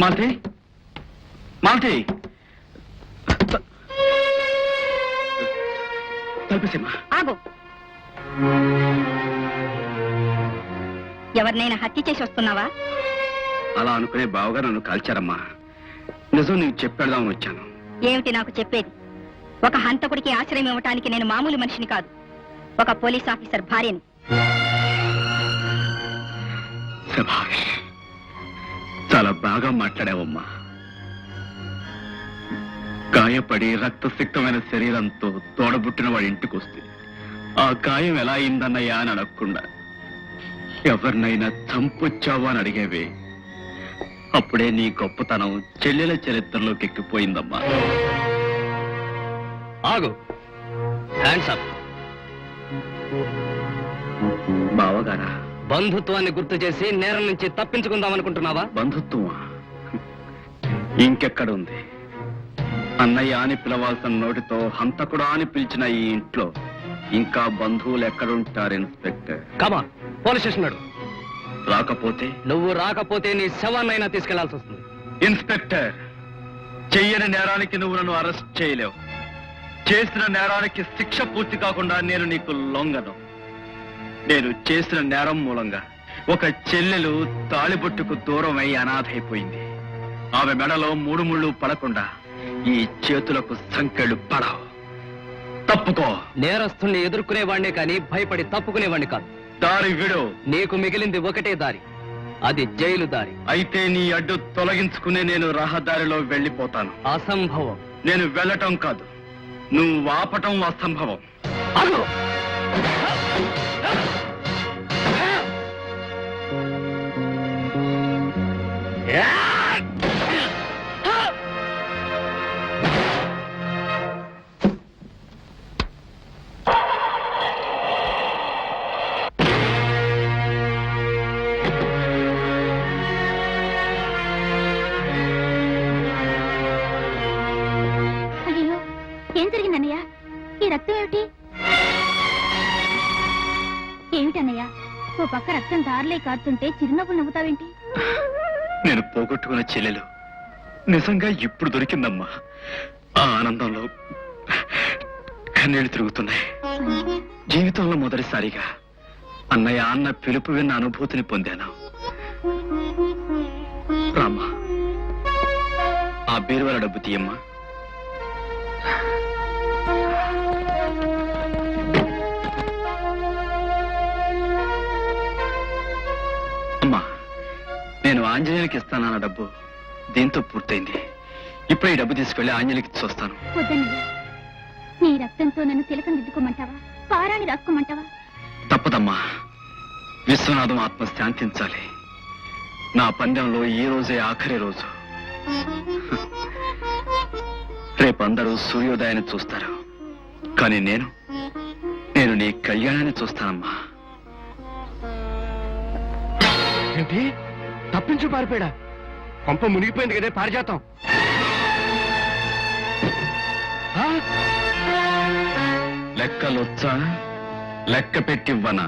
మాల్తి మాల్తి తలపేసేమ్మా. ఆగు. ఎవరినైనా హత్య చేసి వస్తున్నావా? అలా అనుకునే బావగా నన్ను కాల్చారమ్మా. నిజం నీకు చెప్పేద్దామని వచ్చాను. ఏమిటి నాకు చెప్పేది? ఒక హంతకుడికి ఆశ్రయం ఇవ్వటానికి నేను మామూలు మనిషిని కాదు, ఒక పోలీస్ ఆఫీసర్ భార్యని. శభాష్, చాలా బాగా మాట్లాడావమ్మా. గాయపడి రక్తసిక్తమైన శరీరంతో తోడబుట్టిన వాడి ఇంటికి వస్తే ఆ గాయం ఎలా అయిందన్నయ్యా అని అడగకుండా ఎవరినైనా చంపొచ్చావా అని అడిగేవే. అప్పుడే నీ గొప్పతనం చెల్లెల చరిత్రలోకి ఎక్కిపోయిందమ్మా. ఆగు. Hands up. బావగారా, బంధుత్వాన్ని గుర్తు చేసి నేరం నుంచి తప్పించుకుందాం అనుకుంటున్నావా? బంధుత్వమా? ఇంకెక్కడుంది? అన్నయ్య అని పిలవాల్సిన నోటితో హంతకుడా అని పిలిచిన ఈ ఇంట్లో ఇంకా బంధువులు ఎక్కడుంటారు ఇన్స్పెక్టర్? కమాన్, పోలీస్ స్టేషన్ నడు. రాకపోతే? నువ్వు రాకపోతే నీ శవాన్నైనా తీసుకెళ్లాల్సి వస్తుంది. ఇన్స్పెక్టర్, చెయ్యని నేరానికి నువ్వు నన్ను అరెస్ట్ చేయలేవు. చేసిన నేరానికి శిక్ష పూర్తి కాకుండా నేను నీకు లొంగను. నేను చేసిన నేరం మూలంగా ఒక చెల్లెలు తాళిబొట్టుకు దూరమై అనాథైపోయింది. ఆమె మెడలో 3 ముళ్ళు పడకుండా ఈ చేతులకు సంకెళ్ళు పడవు. తప్పుకో. నేరస్తుల్ని ఎదుర్కొనేవాడినే కానీ భయపడి తప్పుకునేవాడిని కాదు. దారి విడు. నీకు మిగిలింది ఒకటే దారి, అది జైలు దారి. అయితే నీ అడ్డు తొలగించుకునే నేను రహదారిలో వెళ్ళిపోతాను. అసంభవం. నేను వెళ్ళటం కాదు, నువ్వు ఆపటం అసంభవం. అను. ఏం జరిగిందన్నయ్య? ఈ రక్తం ఏమిటి? ఏమిటన్నయ్య, ఓ పక్క రక్తం దారిలే కారుతుంటే చిరునవ్వులు నవ్వుతావేంటి? నేను పోగొట్టుకున్న చెల్లెలు నిజంగా ఇప్పుడు దొరికిందమ్మా. ఆ ఆనందంలో కన్నీళ్లు తిరుగుతున్నాయి. జీవితంలో మొదటిసారిగా అన్నయ్య అన్న పిలుపు విన్న అనుభూతిని పొందాను. రామ్మా, ఆ బీరువాల డబ్బు తీయమ్మా. అమ్మా, నేను ఆంజనేయులకి ఇస్తానన్న డబ్బు దీంతో పూర్తయింది. ఇప్పుడు ఈ డబ్బు తీసుకెళ్లి ఆంజనేయులకి ఇచ్చొస్తాను. వద్దన్నయ్య, నీ రక్తంతో నన్ను తిలకం దిద్దుకోమంటావా, పారాణి రాసుకోమంటావా? తప్పదమ్మా. విశ్వనాథం ఆత్మ శాంతించాలి. నా పందెంలో ఈ రోజే ఆఖరి రోజు. రేపు అందరూ సూర్యోదయాన్ని చూస్తారు, కానీ నేను నీ కళ్యాణాన్ని చూస్తానమ్మా. ఏంటి? తప్పించు పారిపోయాడా? పంప మునిగిపోయింది కదే పారిజాతం. లెక్కలొచ్చా? లెక్క పెట్టివ్వనా?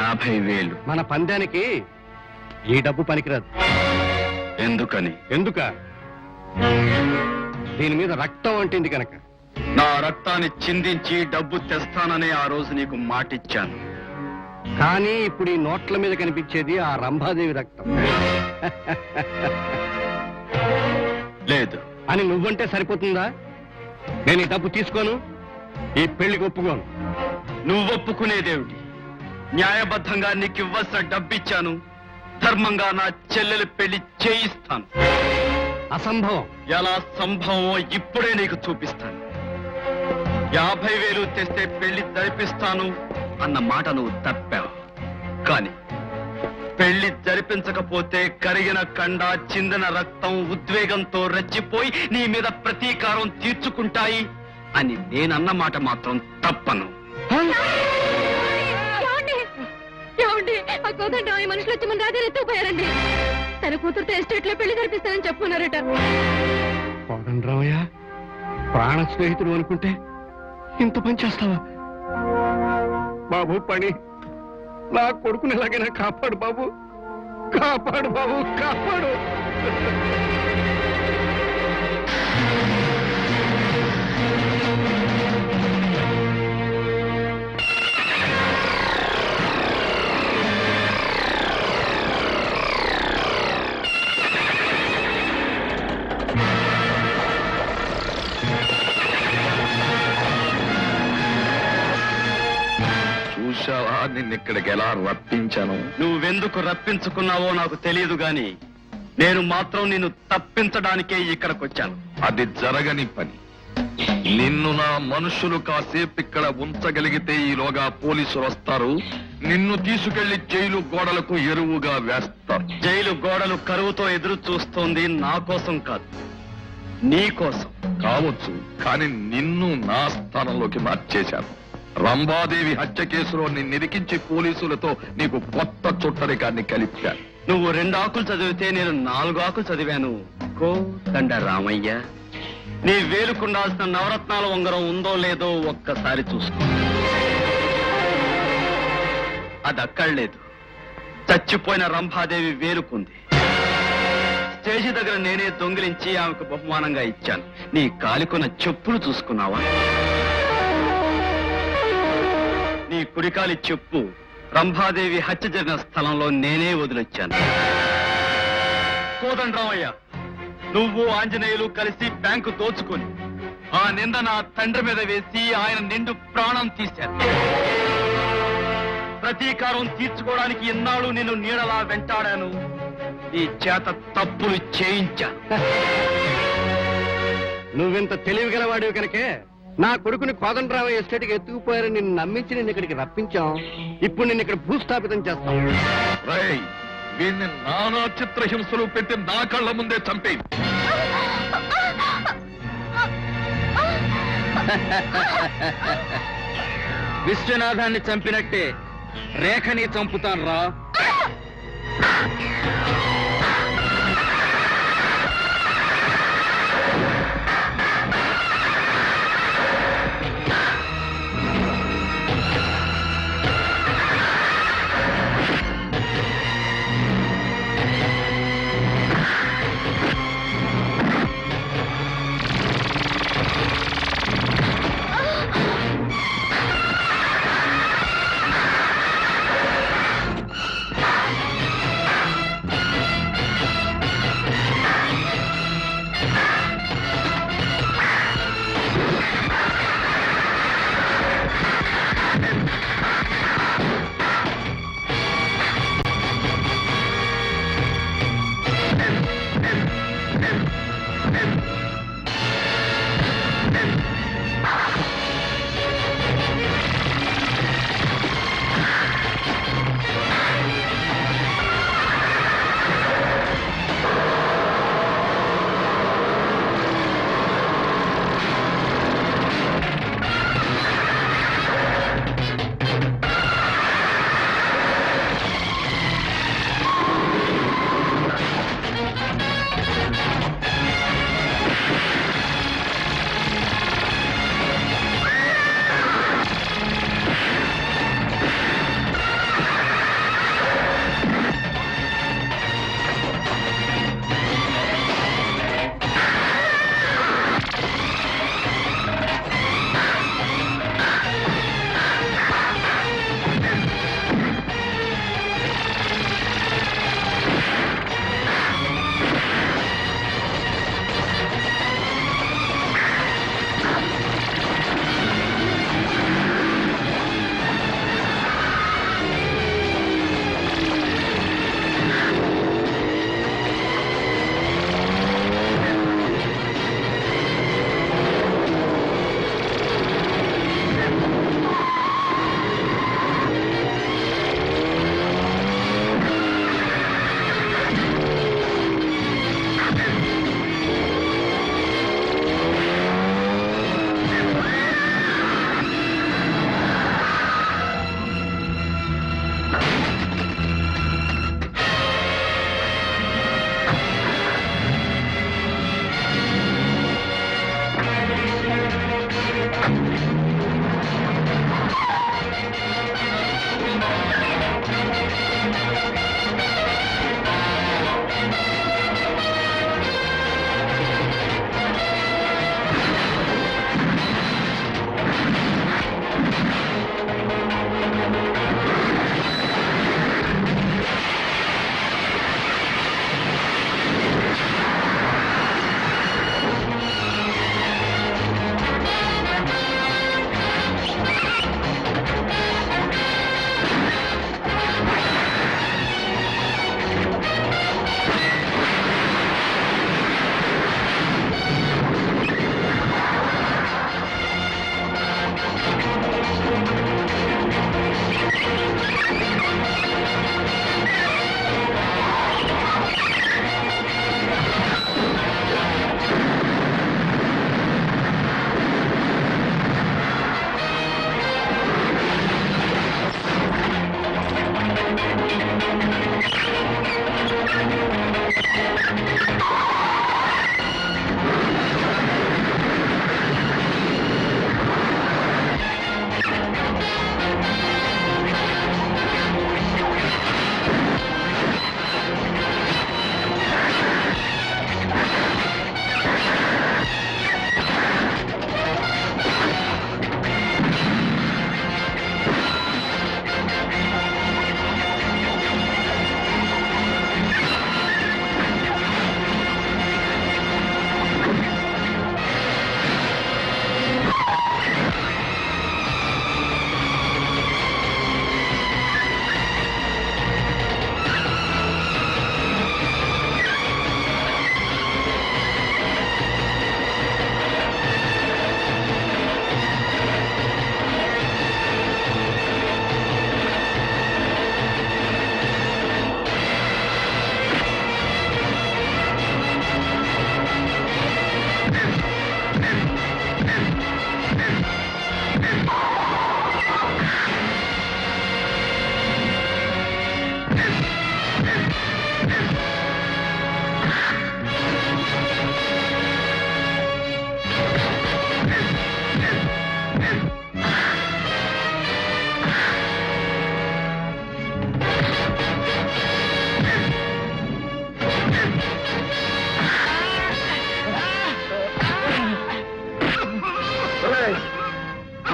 50,000. మన పందానికి ఈ డబ్బు పనికిరాదు. ఎందుకని? ఎందుక? దీని మీద రక్తం అంటింది కనుక. నా రక్తాన్ని చిందించి డబ్బు తెస్తాననే ఆ రోజు నీకు మాటిచ్చాను. కానీ ఇప్పుడు ఈ నోట్ల మీద కనిపించేది ఆ రంభాదేవి రక్తం. లేదు. అని నువ్వంటే సరిపోతుందా? నేను ఈ డబ్బు తీసుకోను, ఈ పెళ్లికి ఒప్పుకోను. నువ్వొప్పుకునేదేమిటి? న్యాయబద్ధంగా నీకు ఇవ్వాల్సిన డబ్బిచ్చాను. ధర్మంగా నా చెల్లెలు పెళ్లి చేయిస్తాను. అసంభవం. ఎలా సంభవమో ఇప్పుడే నీకు చూపిస్తాను. 50,000 తెస్తే పెళ్లి జరిపిస్తాను అన్న మాట నువ్వు తప్పావు. కాని పెళ్లి జరిపించకపోతే కరిగిన కండ, చిందిన రక్తం ఉద్వేగంతో రెచ్చిపోయి నీ మీద ప్రతీకారం తీర్చుకుంటాయి అని నేనన్న మాట మాత్రం తప్పను. మనుషులు వచ్చి మన రాజా ఎత్తుకుపోయారండి. తన కూతురుతో ఎస్టేట్ లో పెళ్లి జరిపిస్తానని చెప్పుకున్నారట. రామయ్య, ప్రాణ స్నేహితుడు అనుకుంటే ఇంత పని చేస్తావా? బాబు పని, నా కొడుకుని ఎలాగైనా కాపాడు బాబు, కాపాడు బాబు, కాపాడు. చూశావా నిన్నిక్కడికి ఎలా రప్పించాను? నువ్వెందుకు రప్పించుకున్నావో నాకు తెలియదు గాని నేను మాత్రం నిన్ను తప్పించడానికే ఇక్కడికొచ్చాను. అది జరగని పని. నిన్ను నా మనుషులు కాసేపు ఇక్కడ ఉంచగలిగితే ఈలోగా పోలీసులు వస్తారు, నిన్ను తీసుకెళ్లి జైలు గోడలకు ఎరువుగా వేస్తారు. జైలు గోడలు కరువుతో ఎదురు చూస్తోంది నా కోసం కాదు, నీ కోసం. కావచ్చు, కానీ నిన్ను నా స్థానంలోకి మార్చేశాను. రంభాదేవి హత్య కేసులో నిన్నిరికించి పోలీసులతో నీకు కొత్త చుట్టరికాన్ని కలిపాను. నువ్వు 2 ఆకులు చదివితే నేను 4 ఆకులు చదివాను. కోదండ రామయ్య, నీ వేలుకుండాల్సిన నవరత్నాల ఉంగరం ఉందో లేదో ఒక్కసారి చూసుకో. అది అక్కడ లేదు, చచ్చిపోయిన రంభాదేవి వేలుకుంది. స్టేజి దగ్గర నేనే దొంగిలించి ఆమెకు బహుమానంగా ఇచ్చాను. నీ కాలికొన్న చెప్పులు చూసుకున్నావా? నీ కుడికాలి చెప్పు రంభాదేవి హత్య జరిగిన స్థలంలో నేనే వదిలొచ్చాను. కోదండరామయ్య, నువ్వు ఆంజనేయులు కలిసి బ్యాంకు దోచుకొని ఆ నింద నా తండ్రి మీద వేసి ఆయన నిండు ప్రాణం తీశారు. ప్రతీకారం తీర్చుకోవడానికి ఇన్నాళ్ళు నిన్ను నీడలా వెంటాడాను. నీ చేత తప్పులు చేయించాను. నువ్వెంత తెలివిగలవాడివి కనుకే నా కొడుకుని కోదండరామయ్య ఎస్టేట్కి ఎత్తుకుపోయారని నిన్ను నమ్మించి నేను ఇక్కడికి రప్పించాం. ఇప్పుడు నేను ఇక్కడ భూస్థాపితం చేస్తాం. రేయ్, వీడిని నానా చిత్రహింసలు పెట్టి నా కళ్ళ ముందే చంపే. విశ్వనాథాన్ని చంపినట్టే రేఖని చంపుతాను రా.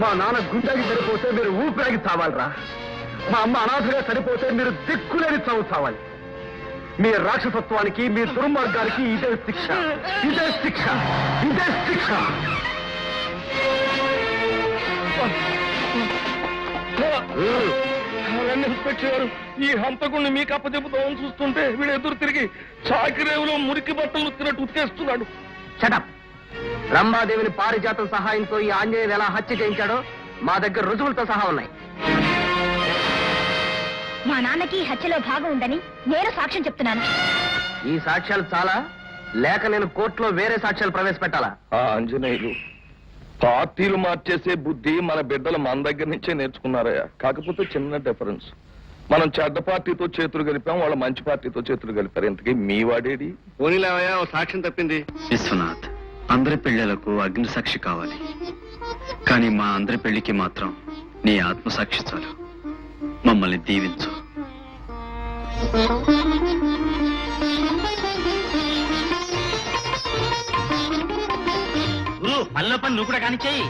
మా నాన్న గుండెకి సరిపోతే మీరు ఊపిరాగి చావాలరా. మా అమ్మ అనాథగా సరిపోతే మీరు దిక్కులేని చావు చావాలి. మీ రాక్షసత్వానికి, మీ దుర్మార్గానికి ఇదే శిక్ష, ఇదే శిక్ష, ఇదే శిక్ష. ఇన్స్పెక్టర్, ఈ హంతకుణ్ణి మీకు అప్పచెబుతామని చూస్తుంటే వీడు ఎదురు తిరిగి చాకిరేవులో మురికి బట్టలు ఉత్తినట్టు ఉతికేస్తున్నాడు. షటప్. రంభాదేవిని పారిజాతం సహాయంతో ఈ ఆంజనేయులు ఎలా హత్య చేయించాడో మా దగ్గర రుజువులతో సహా ఉన్నాయి. మా నాన్నకి ఈ హత్యలో భాగం ఉందని నేను సాక్ష్యం చెప్తున్నాను. ఈ సాక్ష్యాలు చాలా, లేక నేను కోర్టులో వేరే సాక్ష్యాలు ప్రవేశపెట్టాలా? ఆ ఆంజనేయులు పార్టీలు మార్చేసే బుద్ధి మన బిడ్డలు మన దగ్గర నుంచే నేర్చుకున్నారయ్యా. కాకపోతే చిన్న డిఫరెన్స్. మనం చెడ్డ పార్టీతో చేతులు కలిపాం, వాళ్ళ మంచి పార్టీతో చేతులు కలిపారు. ఇంతకీ మీ వాడేది? పోనీలేవయ్యా, ఓ సాక్ష్యం తప్పింది. విశ్వనాథ్, అందరి పెళ్లిళ్లకు అగ్ని సాక్షి కావాలి, కానీ మా అందరి పెళ్లికి మాత్రం నీ ఆత్మసాక్షి చాలు. మమ్మల్ని దీవించు. పనిలో పని నువ్వు కూడా కానిచ్చేయి.